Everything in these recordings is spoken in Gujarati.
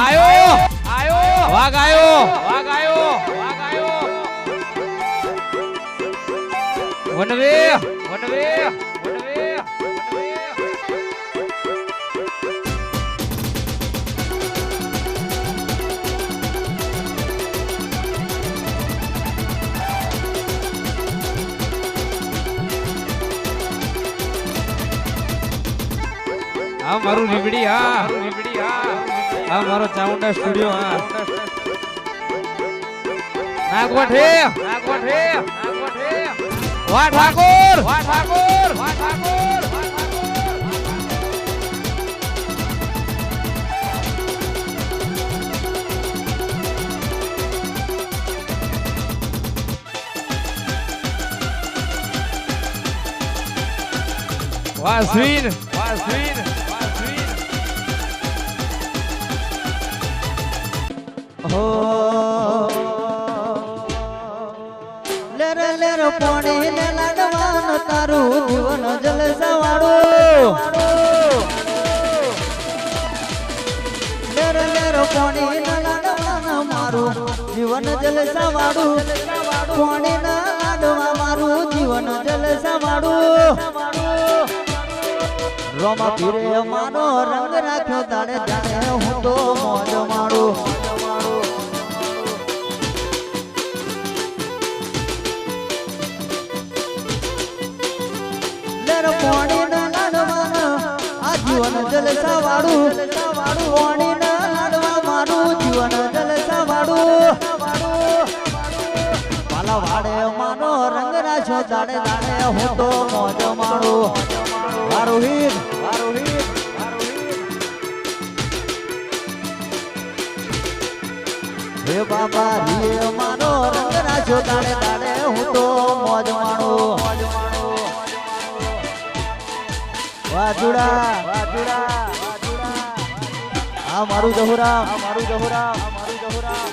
આયો આયો વાઘ આયો વાઘ આયો વાઘ આયો વનવે વનવે વનવે આ મારું રીબડી હા રીબડી હા મારો ચામુંડા સ્ટુડિયો હા નાગવઠે નાગવઠે નાગવઠે વાહ ઠાકોર વાહ ઠાકોર વાહ ઠાકોર વાહ સ્વીન વાહ સ્વીન લેરે લેરે પાણી ને લાડવાન તારું જીવન જલસા વાળું લેરે લેરે પાણી ને લાડવાન મારું જીવન જલસા વાળું પાણી ના લાડવા મારું જીવન જલસા વાળું રોમા પીરે મારો રંગ રાખ્યો તારે જાણે હું તો મોજ મારું પાણી ના લાડવા આ જીવન જલસા વાળું પાણી ના લાડવા મારું જીવન જલસા વાળું પાલા વાડે માનો રંગ રાખ્યો દાડે દાડે હું તો મોજ મારું મારું હીર મારું હીર હે બાબા રે માનો રંગ રાખ્યો દાડે દાડે હું તો મોજ માણું વાજુડા વાજુડા આ મારું જહુરામ આ મારું જહુરામ આ મારું જહુરામ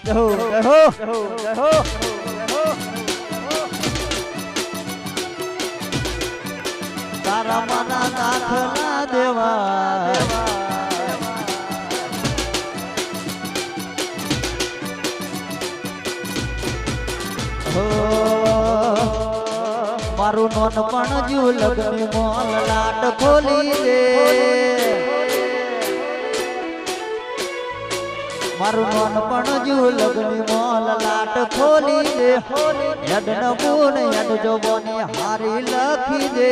જહો જહો જહો તારા મના દાખલા દેવા મારું નોન પણ જીવ લગની મોલ લાટ ખોલી દે મારું નોન પણ જીવ લગની મોલ લાટ ખોલી દે હેડ ન બુન હેડ જોબોની હારી લખી દે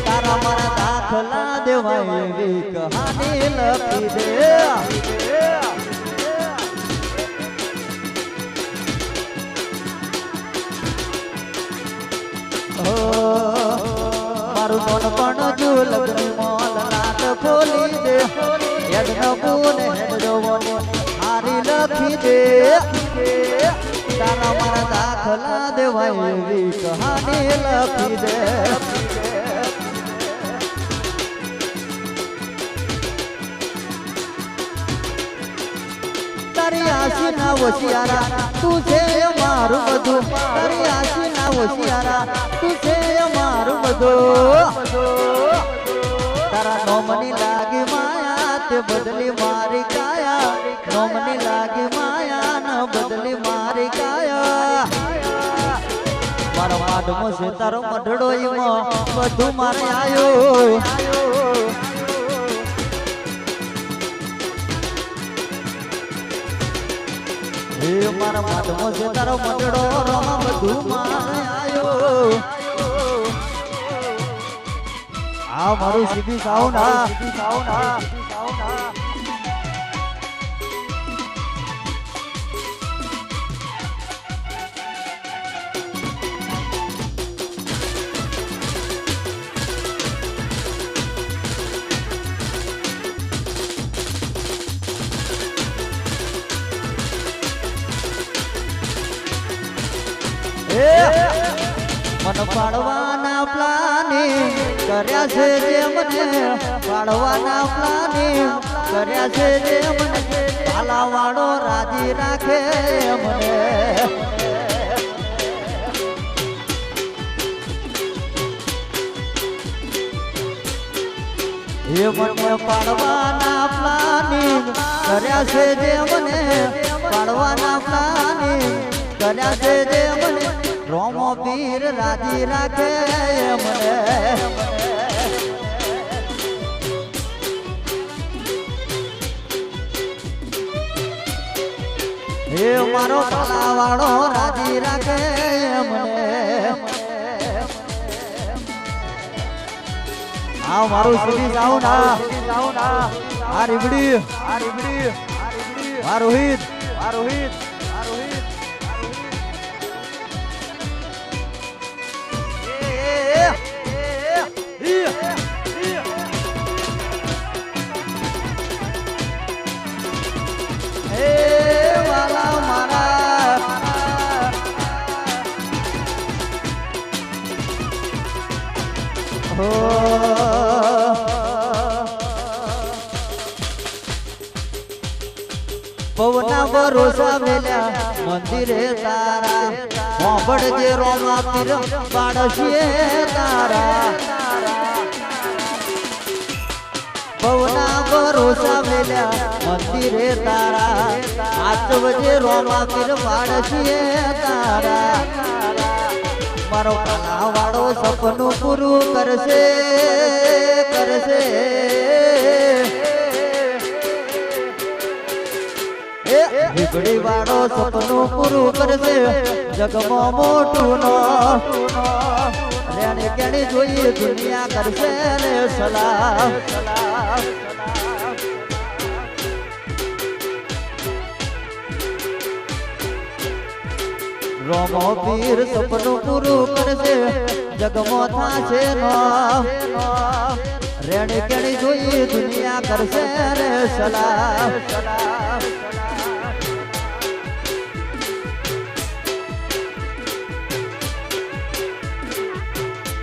તારા મારા દાખલા દેવાય એવી કહાની લખી દે મારું મન પણ જો લગની મોલ લાટ ખોલી દે હેડ ન બુને હેડ જોવને હારી લખી દે તારા મારા દાખલા દેવાય એવી કહાની લખી દે તારી આશી ના વશિયારા તું છે મારું બધું તારી આશી ના વશિયારા તું છે મારું બધું તારા નોમની લાગી માયા તે બદલી મારી કાયા નોમની લાગી માયા ન બદલી મારી કાયા મારો માડમો છે તારો મઢડો ઈમાં બધું મારે આયો હે મારા માધમો છે તારો મટડો રોમા બધું મારે આયો આ મારું સીધી સાઉન્ડ મન પાડવાના પ્લાનિંગ કર્યા છે જે મને પાડવાના પ્લાનિંગ કર્યા છે જે મને પાલાવાળો રાજી રાખે મને એ મને પાડવાના પ્લાનિંગ કર્યા છે જે મને પાડવાના પ્લાનિંગ કર્યા છે જે મને રોમો પીર રાજી રાખે મને હે મારો પાલાવાળો રાજી રાખે મને આ મારું સીધી જાઉં ના આ રીબડી આ રોહિત પવના ભરોસા વેલ્યા મંદિરે તારા હોંભળજે રોમા પીર પાડશીએ તારા પવના ભરોસા વેલ્યા મંદિરે તારા આચવજે રોમા પીર પાડશીએ તારા મારો કાલાવાળો સપનું પૂરું કરશે વીજળી વાળો સપનું પૂરું કરશે જગમાં મોટું નો રેણે કેણી જોઈએ દુનિયા કરશે ને સલાહ રોમો પીર સપનું પૂરું કરશે જગમાં થાશે નો રેણે કેણી જોઈએ દુનિયા કરશે ને સલાહ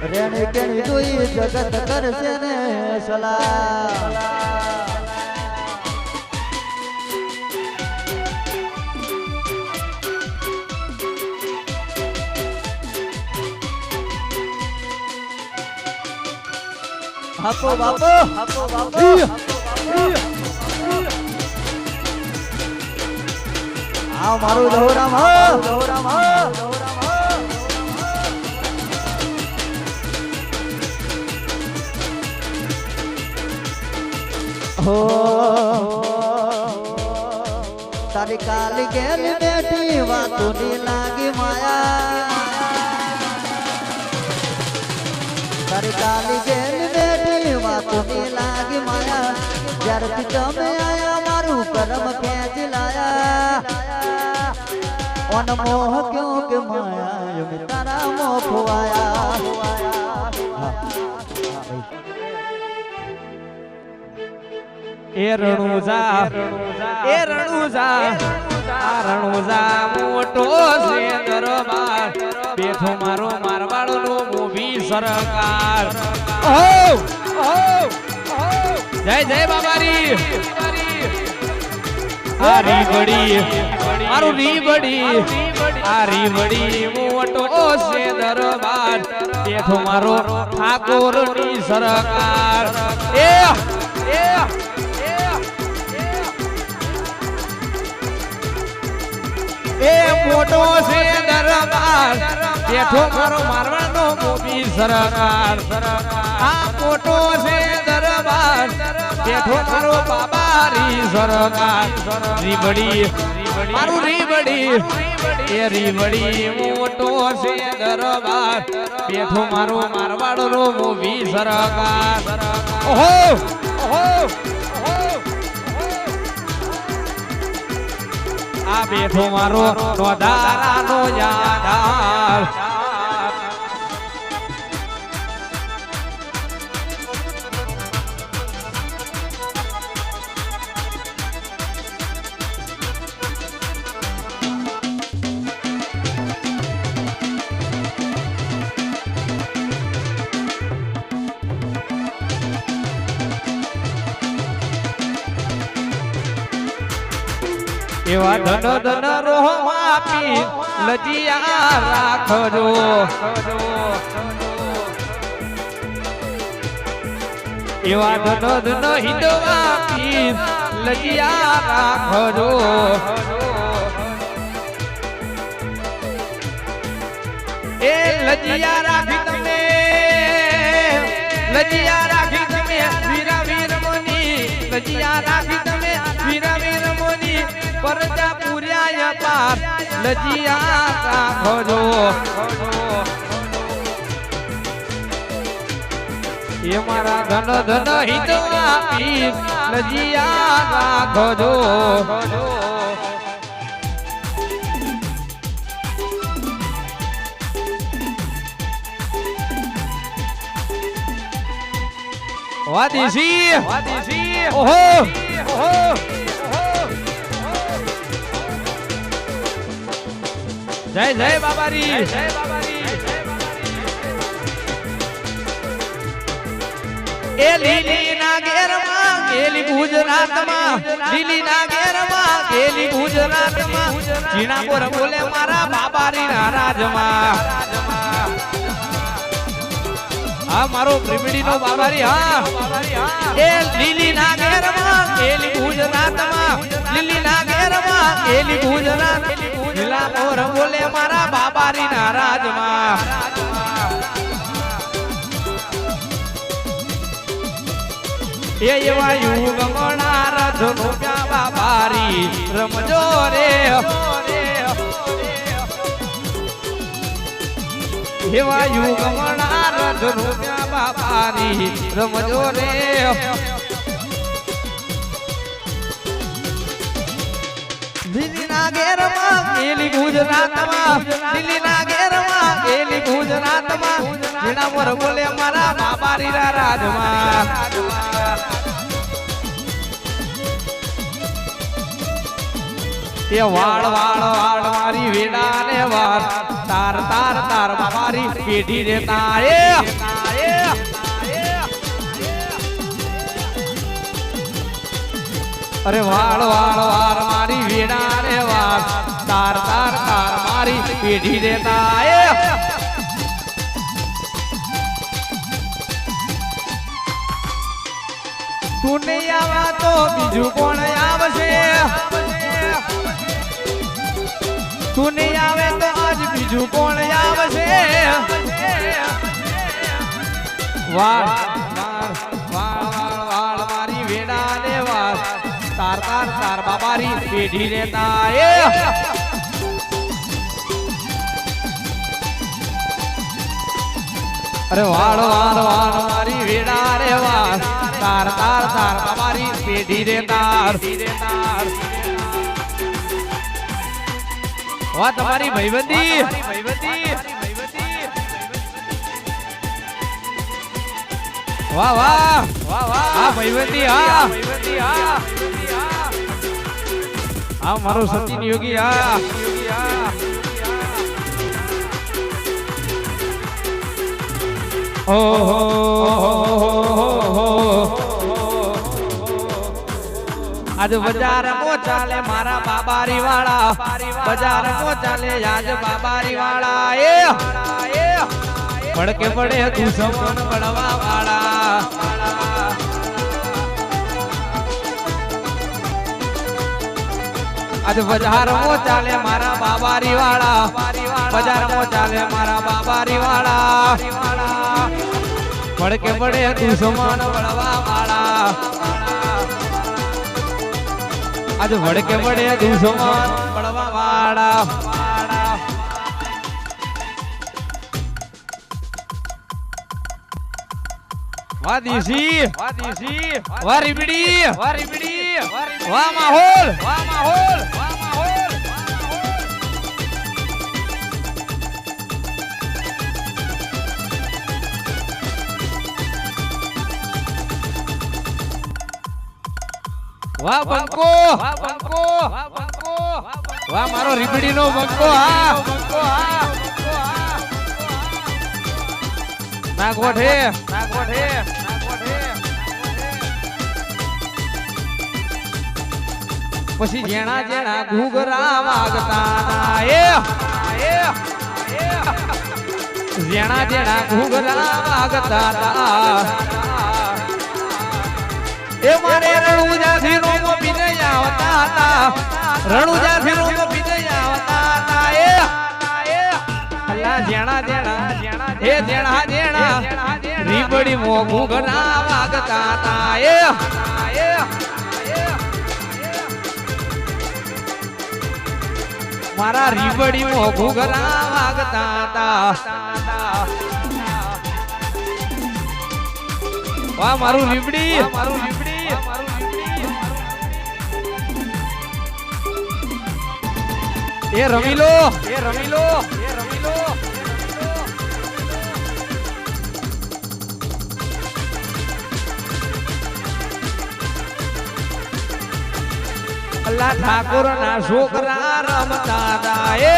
રેણે કેણી જોઈ જગત કરશે ને સલાહ હાપો બાપો આ મારું દહોરામ તારી કાલી ગેલ બેઠી વાતો ની લાગી માયા તારી કાલી ગેલ બેઠી વાતો ની લાગી માયા જ્યારથી તમે આયા મારું કરમ ખેંચી લાયા અનમોહ ક્યો કે માયા મેં તારા મોહ ખોવાયા એ રણુજા આ રણુજા મોટો છે દરબાર બેઠો મારો મારવાડો નો મોભી સરકાર જય જય બાબારી આ રીબડી મારું રીબડી આ રીબડી મોટો છે દરબાર બેઠો મારો ઠાકોર ની સરકાર એ મોટો છે દરબાર બેઠો મારો મારવાનો મોભી સરકાર આ મોટો છે દરબાર બેઠો મારો બાબારી સરકાર રીબડી મારું રીબડી એ રીબડી મોટો છે દરબાર બેઠો મારો મારવાડો નો મોભી સરકાર ઓહો આ બેઠો મારો નોધારાનો યાદાર એવા ધન ધન રોહ આપી લજિયા રાખજો એવા ધનો ધનો હિંદવા પીર લજિયા રાખજો એ લજિયા રાખી તમે લજિયા રાખી તમે વીરા વીર મોની લજિયા રાખી તમે વીરા વીર મોની પરજા પૂર્યા પાર લજિયા રાખજો એ મારા ધન ધન હિતવા પીર લજિયા રાખજો વાદીસી ઓહો જય જય બાબારી એ લીલી ના ઘેરમાં ગેલી ગુજરાતમાં લીલી ના ઘેરમાં ગેલી ગુજરાતમાં જીણા પર બોલે મારા બાબારી ના રાજમાં હા મારો પ્રેમડી નો બાબારી હા એ લીલી ના ઘેરમાં ગેલી ગુજરાતમાં લીલી ના ઘેરમાં ગેલી ગુજરાત જીણા પર બોલે મારા બાબારી ના રાજમાં એવા યુગ મણા રથનો ક્યાં બાબારી રમજો રે એવા યુગ મણા રથનો ક્યાં બાબારી રમજો રે દિલ્હી ના ઘેરમાં ગેલી ગુજરાતમાં દિલ્હી ના ઘેરમાં ગેલી ગુજરાતમાં જીણા પર બોલે મારા બાબારી ના રાજમાં એ વાળ વાળ વાળ મારી વેડા ને વાર તાર તાર તાર બાબારી પેઢી રે તારે અરે વાળ વાળ વાળ મારી વેડા ને વાર તાર તાર તાર મારી પેઢી રે તારે તું નહીં આવા તો બીજું કોણ આવશે તું નહીં આવે તો આજ બીજું કોણ આવશે વાળ વાળ વાળ વાળ મારી વેડા ને વાળ તાર તાર તાર બાબારી પેઢી રેતા એ અરે વાળ વાળ વાળ મારી વેડા રે વાળ તાર તાર તાર બાબારી પેઢી રે તાર વાહ તમારી ભાઈબંધી વાહ વાહ વાહ વાહ હા ભાઈબંધી હા મારો સચિન યોગી હા ઓહો આજ બજાર મો ચાલે મારા બાબારી વાળા બજાર મો ચાલે આજ બાબારી વાળા એ પડકે પડે તું સમાન પડવા વાળા આજ બજાર મો ચાલે મારા બાબારી વાળા બજાર મો ચાલે મારા બાબારી વાળા પડકે પડે તું સમાન પડવા વાળા આજ વડકે વડે દુસમાન પડવા વાળા વાહ દીસી વાહ રીબડી વાહ માહોલ વાહ બંકો વાહ મારો રીબડી નો બંકો હા નાગવઠે પછી જેણા જેણા ઘૂઘરા વાગતા જેણા જેણા ઘૂઘરા વાગતા એ મારે રણુજાથી રોમો પીને આવતા હતા રણુજાથી રોમો પીને આવતા હતા એ અલ્લા જેણા જેણા હે જેણા જેણા રીબડી મોગું ઘણા વાગતા હતા એ મારા રીબડી મોગું ઘણા વાગતા હતા વાહ મારું રીબડી મારું રીબડી મારું રીબડી એ રમી લો એ રમી લો એ રમી લો અલ્લા ઠાકોર ના છોકરા રમતા હતા એ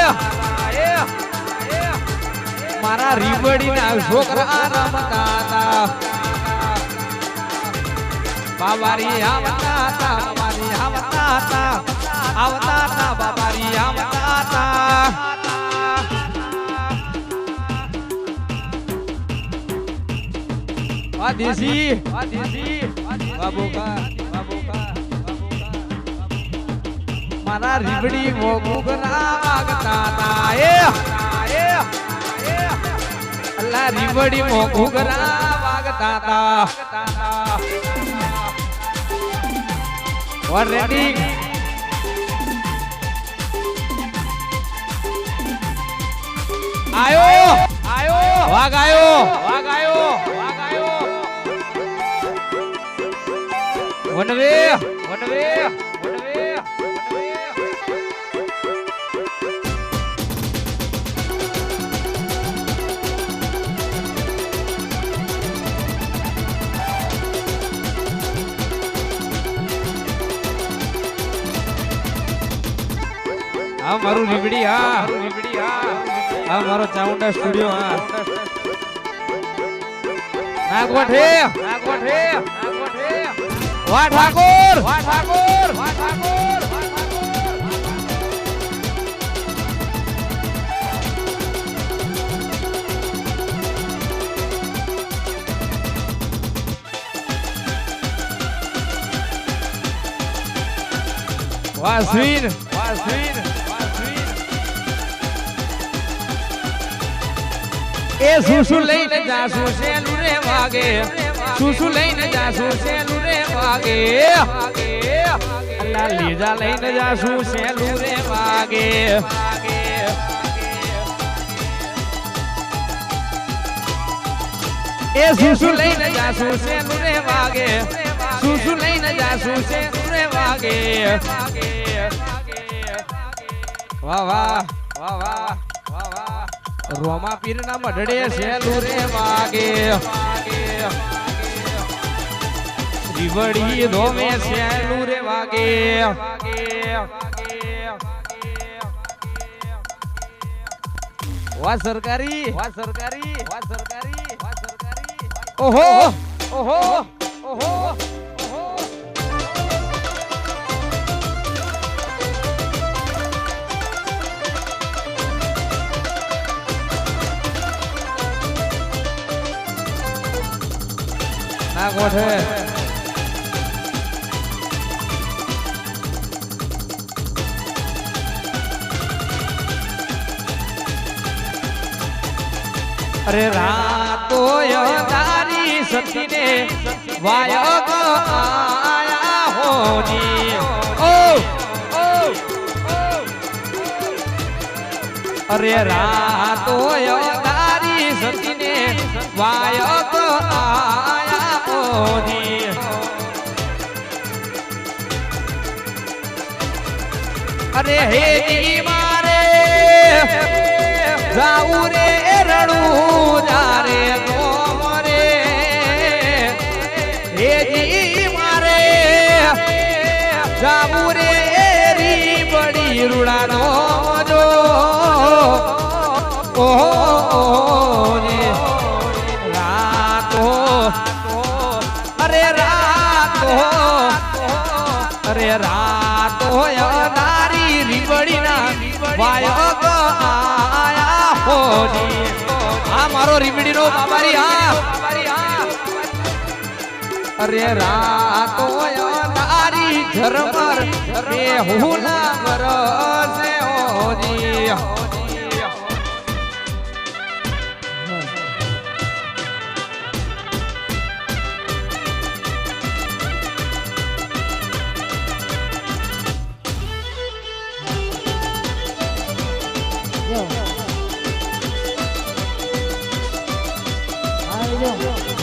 મારા રીબડી ના છોકરા રમતા હતા બાબારી આવતા હતા બાબારી આવતા હતા આવતા હતા બાબારી આવતા હતા આ દેશી બાબુકા મારા રીબડી મોગુગરા વાગતા હતા એ અલ્લા રીબડી મોગુગરા વાગતા હતા What ready? આયો વાગ આયો વનવે હા મારું રીબડી હા મારો ચાઉંડા સ્ટુડિયો હા નાગવઠે વાહ ઠાકોર વાહ સ્વીન એ સુસુ લઈને જાસુ સેલું રે વાગે સુસુ લઈને જાસુ સેલું રે વાગે અલ્લા લીજા લઈને જાસુ સેલું રે વાગે એ સુસુ લઈને જાસુ સેલું રે વાગે સુસુ લઈને જાસુ સેલું રે વાગે વાહ વાહ વાહ વાહ વાહ વાહ રોમા પીર ના મઢડે સેલું રે વાગે રીવડી ધોમે સેલું રે વાગે વાહ સરકારી ઓહો ઓહો ઓહો નાગવઠે અરે રાતો તારી સતીને વાયક આયા હોની અરે રાતો તારી સતીને વાયક આયા હોની અરે હે મારે જાઉ રે રણું જારે મોરે હેજી મારે જાઉ રે રી બડી રૂડાનો જો ઓહો ને રાતો અરે રાતો નારી રીબડી ના વાયક આયા હોની આ મારો રીબડી નો બાબારી હા અરે રાતો ધર્મર બે હુના ગરસે ઓજી આવી જાઓ